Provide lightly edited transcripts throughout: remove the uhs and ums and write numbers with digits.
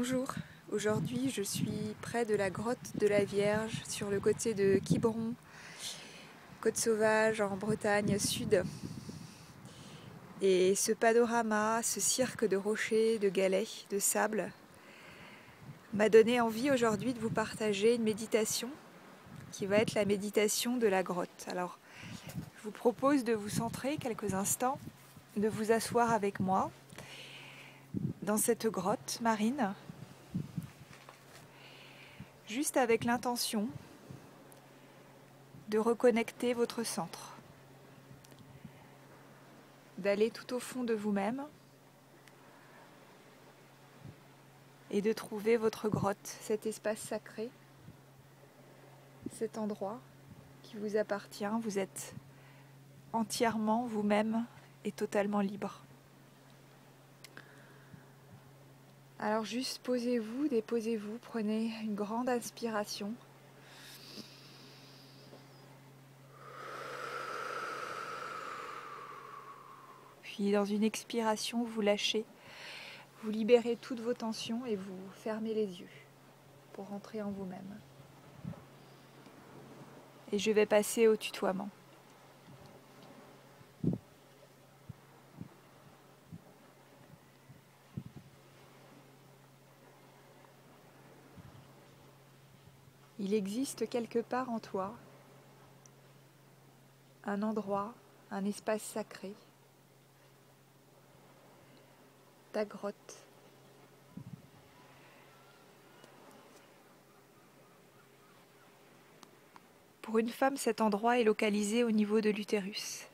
Bonjour, aujourd'hui je suis près de la grotte de la Vierge sur le côté de Quiberon, Côte Sauvage en Bretagne sud. Et ce panorama, ce cirque de rochers, de galets, de sable m'a donné envie aujourd'hui de vous partager une méditation qui va être la méditation de la grotte. Alors je vous propose de vous centrer quelques instants, de vous asseoir avec moi dans cette grotte marine, juste avec l'intention de reconnecter votre centre, d'aller tout au fond de vous-même et de trouver votre grotte, cet espace sacré, cet endroit qui vous appartient. Vous êtes entièrement vous-même et totalement libre. Alors juste posez-vous, déposez-vous, prenez une grande inspiration. Puis dans une expiration, vous lâchez, vous libérez toutes vos tensions et vous fermez les yeux pour rentrer en vous-même. Et je vais passer au tutoiement. Il existe quelque part en toi un endroit, un espace sacré, ta grotte. Pour une femme, cet endroit est localisé au niveau de l'utérus.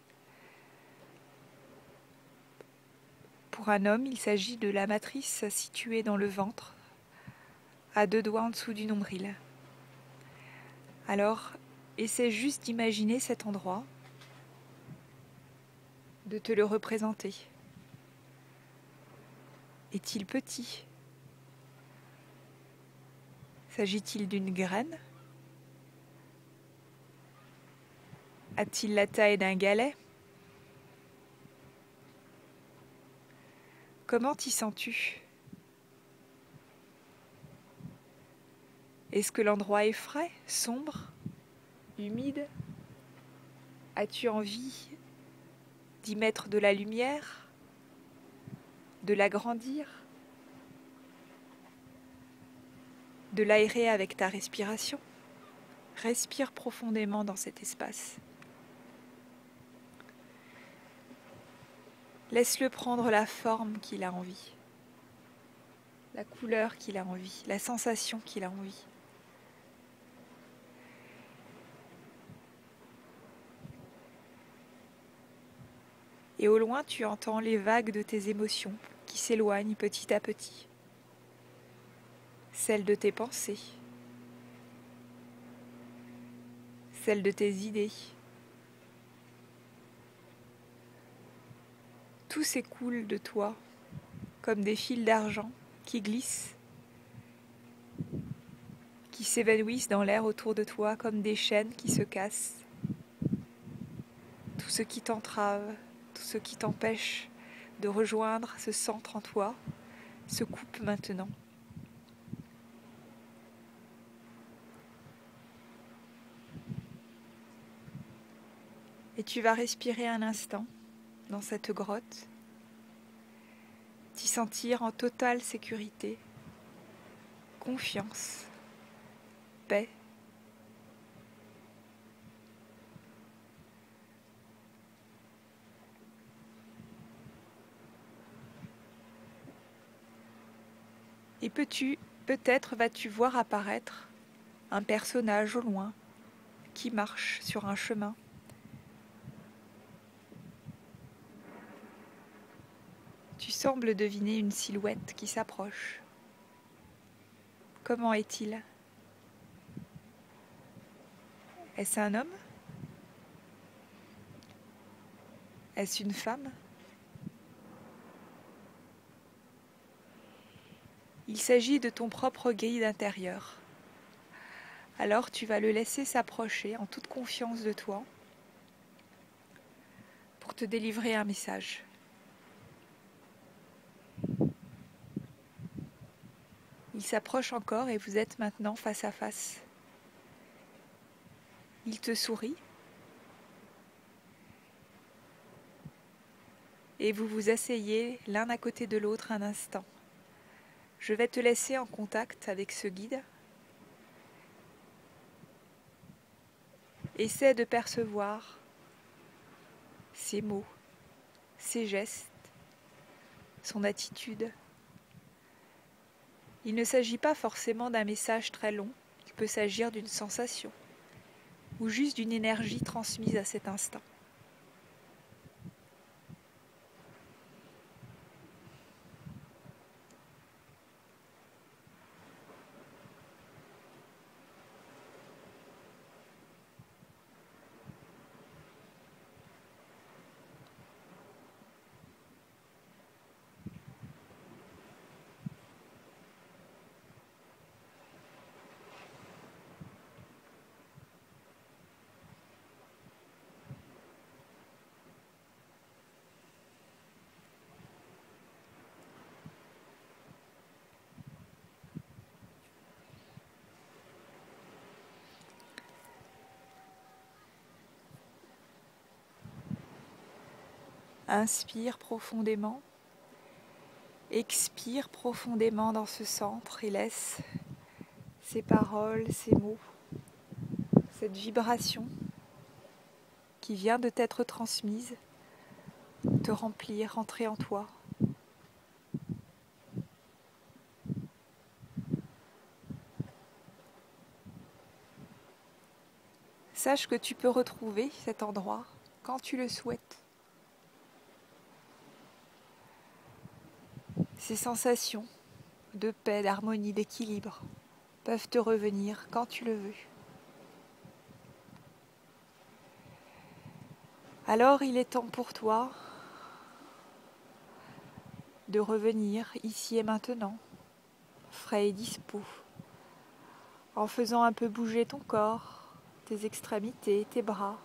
Pour un homme, il s'agit de la matrice située dans le ventre, à 2 doigts en dessous du nombril. Alors, essaie juste d'imaginer cet endroit, de te le représenter. Est-il petit? S'agit-il d'une graine? A-t-il la taille d'un galet? Comment t'y sens-tu? Est-ce que l'endroit est frais, sombre, humide? As-tu envie d'y mettre de la lumière, de l'agrandir, de l'aérer avec ta respiration? Respire profondément dans cet espace. Laisse-le prendre la forme qu'il a envie, la couleur qu'il a envie, la sensation qu'il a envie. Et au loin, tu entends les vagues de tes émotions qui s'éloignent petit à petit. Celles de tes pensées, celles de tes idées. Tout s'écoule de toi comme des fils d'argent qui glissent, qui s'évanouissent dans l'air autour de toi comme des chaînes qui se cassent. Tout ce qui t'entrave, tout ce qui t'empêche de rejoindre ce centre en toi se coupe maintenant. Et tu vas respirer un instant dans cette grotte, t'y sentir en totale sécurité, confiance, paix. Et peut-être vas-tu voir apparaître un personnage au loin qui marche sur un chemin. Tu sembles deviner une silhouette qui s'approche. Comment est-il? Est-ce un homme? Est-ce une femme? Il s'agit de ton propre guide intérieur. Alors tu vas le laisser s'approcher en toute confiance de toi pour te délivrer un message. s'approche encore et vous êtes maintenant face à face. Il te sourit et vous vous asseyez l'un à côté de l'autre un instant. Je vais te laisser en contact avec ce guide. Essaie de percevoir ses mots, ses gestes, son attitude. Il ne s'agit pas forcément d'un message très long, il peut s'agir d'une sensation ou juste d'une énergie transmise à cet instant. Inspire profondément, expire profondément dans ce centre et laisse ces paroles, ces mots, cette vibration qui vient de t'être transmise, te remplir, entrer en toi. Sache que tu peux retrouver cet endroit quand tu le souhaites. Ces sensations de paix, d'harmonie, d'équilibre peuvent te revenir quand tu le veux. Alors il est temps pour toi de revenir ici et maintenant, frais et dispo, en faisant un peu bouger ton corps, tes extrémités, tes bras.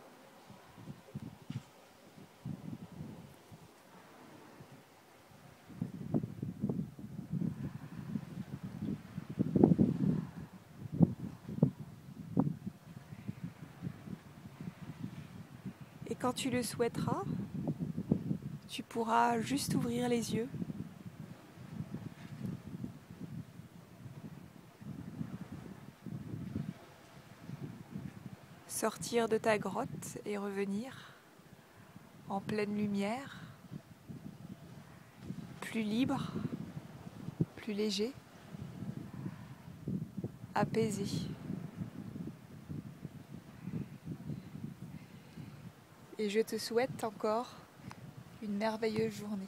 Et quand tu le souhaiteras, tu pourras juste ouvrir les yeux, sortir de ta grotte et revenir en pleine lumière, plus libre, plus léger, apaisé. Et je te souhaite encore une merveilleuse journée.